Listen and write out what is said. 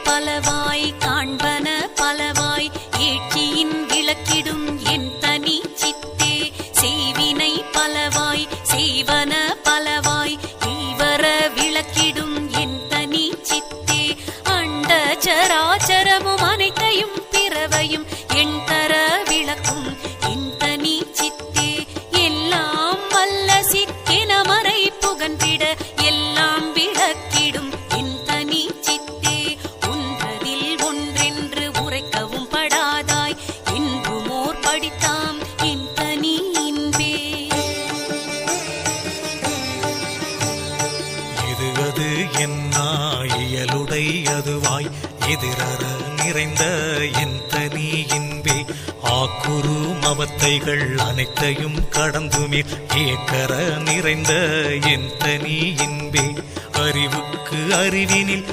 பலவாய் காண்பன பலவாய் ஏற்றியின் விளக்கிடும் என் தனி சித்தே செய்வினை பலவாய் செய்வன பலவாய் ஈவர விளக்கிடும் என் தனி சித்தே அண்ட சராச்சரமும் அனைத்தையும் பிறவையும் என் தர விளக்கும் என் தனி சித்தே எல்லாம் வல்ல சித்தென மறை புகன்றிட எல்லாம் விளக்கிடும் என் தனி சித்தே ஒன்றதில் ஒன்றென்று உரைக்கவும் படாதாய் என்புமோர் படித்தாம் என் தனி இன்பே. இது அது என்னா இயலுடை அதுவாய் எதிரற நிறைந்த என் தனி இன்பே ஆக்குரு மவத்தைகள் அனைத்தையும் கடந்துமீர் ஏக்கர நிறைந்த என் தனி இன்பே அறிவுக்கு அறிவினில்